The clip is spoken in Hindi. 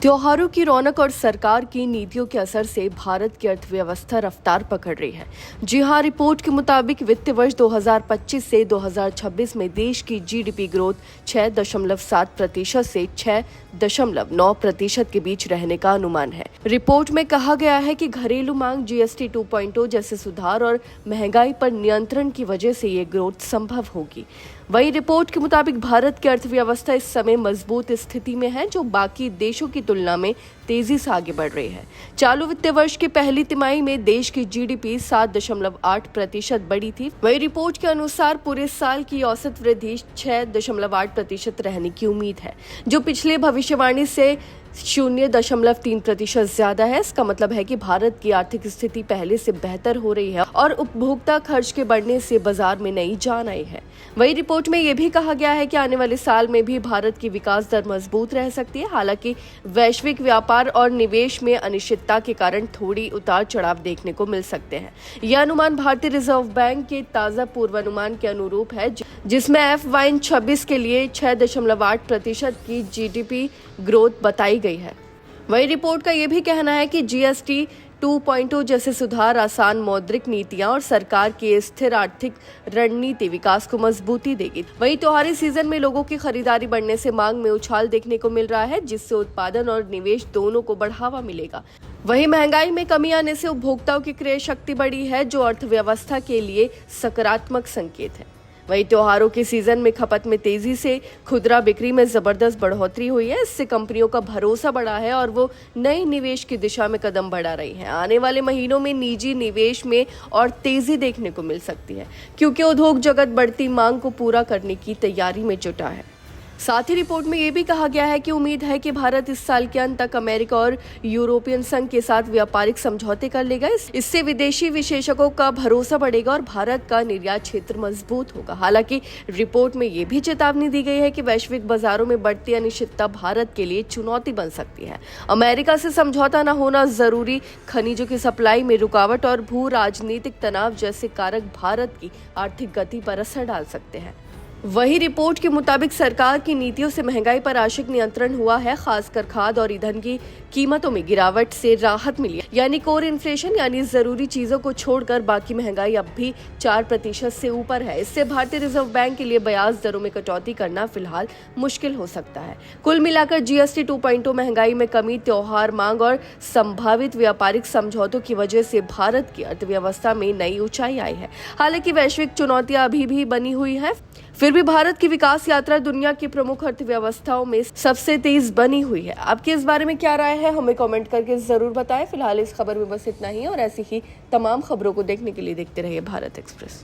त्योहारों की रौनक और सरकार की नीतियों के असर से भारत की अर्थव्यवस्था रफ्तार पकड़ रही है। जी हां, रिपोर्ट के मुताबिक वित्त वर्ष 2025 से 2026 में देश की जीडीपी ग्रोथ 6.7% से 6.9% के बीच रहने का अनुमान है। रिपोर्ट में कहा गया है कि घरेलू मांग, जीएसटी 2.0 जैसे सुधार और महंगाई पर नियंत्रण की वजह से ये ग्रोथ संभव होगी। वहीं रिपोर्ट के मुताबिक भारत की अर्थव्यवस्था इस समय मजबूत स्थिति में है, जो बाकी देशों की तुलना में तेजी से आगे बढ़ रही है। चालू वित्तीय वर्ष की पहली तिमाही में देश की जीडीपी 7.8% बढ़ी थी। वहीं रिपोर्ट के अनुसार पूरे साल की औसत वृद्धि 6.8% रहने की उम्मीद है, जो पिछले भविष्यवाणी से 0.3% ज्यादा है। इसका मतलब है कि भारत की आर्थिक स्थिति पहले से बेहतर हो रही है और उपभोक्ता खर्च के बढ़ने से बाजार में नई जान आई है। वही रिपोर्ट में यह भी कहा गया है कि आने वाले साल में भी भारत की विकास दर मजबूत रह सकती है। हालांकि वैश्विक व्यापार और निवेश में अनिश्चितता के कारण थोड़ी उतार चढ़ाव देखने को मिल सकते हैं। यह अनुमान भारतीय रिजर्व बैंक के ताजा पूर्वानुमान के अनुरूप है, जिसमें FY26 के लिए 6.8% की जीडीपी ग्रोथ बताई गई है। वही रिपोर्ट का यह भी कहना है कि जीएसटी 2.0 जैसे सुधार, आसान मौद्रिक नीतियां और सरकार की स्थिर आर्थिक रणनीति विकास को मजबूती देगी। वही त्योहारी सीजन में लोगों की खरीदारी बढ़ने से मांग में उछाल देखने को मिल रहा है, जिससे उत्पादन और निवेश दोनों को बढ़ावा मिलेगा। वही महंगाई में कमी आने से उपभोक्ताओं की क्रय शक्ति बढ़ी है, जो अर्थव्यवस्था के लिए सकारात्मक संकेत है। वहीं त्योहारों के सीजन में खपत में तेजी से खुदरा बिक्री में जबरदस्त बढ़ोतरी हुई है। इससे कंपनियों का भरोसा बढ़ा है और वो नए निवेश की दिशा में कदम बढ़ा रही हैं। आने वाले महीनों में निजी निवेश में और तेजी देखने को मिल सकती है, क्योंकि उद्योग जगत बढ़ती मांग को पूरा करने की तैयारी में जुटा है। साथ ही रिपोर्ट में यह भी कहा गया है कि उम्मीद है कि भारत इस साल के अंत तक अमेरिका और यूरोपियन संघ के साथ व्यापारिक समझौते कर लेगा। इससे विदेशी विशेषज्ञों का भरोसा बढ़ेगा और भारत का निर्यात क्षेत्र मजबूत होगा। हालांकि रिपोर्ट में यह भी चेतावनी दी गई है कि वैश्विक बाजारों में बढ़ती अनिश्चितता भारत के लिए चुनौती बन सकती है। अमेरिका से समझौता न होना, जरूरी खनिजों की सप्लाई में रुकावट और भू राजनीतिक तनाव जैसे कारक भारत की आर्थिक गति पर असर डाल सकते हैं। वही रिपोर्ट के मुताबिक सरकार की नीतियों से महंगाई पर आंशिक नियंत्रण हुआ है। खासकर खाद और ईंधन की कीमतों में गिरावट से राहत मिली है, यानी कोर इन्फ्लेशन यानी जरूरी चीजों को छोड़कर बाकी महंगाई अब भी 4% से ऊपर है। इससे भारतीय रिजर्व बैंक के लिए ब्याज दरों में कटौती करना फिलहाल मुश्किल हो सकता है। कुल मिलाकर जीएसटी 2.0, महंगाई में कमी, त्योहार मांग और संभावित व्यापारिक समझौतों की वजह से भारत की अर्थव्यवस्था में नई ऊंचाई आई है। हालांकि वैश्विक चुनौतियां अभी भी बनी हुई है, फिर भी भारत की विकास यात्रा दुनिया की प्रमुख अर्थव्यवस्थाओं में सबसे तेज बनी हुई है। आपकी इस बारे में क्या राय है, हमें कमेंट करके जरूर बताएं। फिलहाल इस खबर में बस इतना ही, और ऐसी ही तमाम खबरों को देखने के लिए देखते रहिए भारत एक्सप्रेस।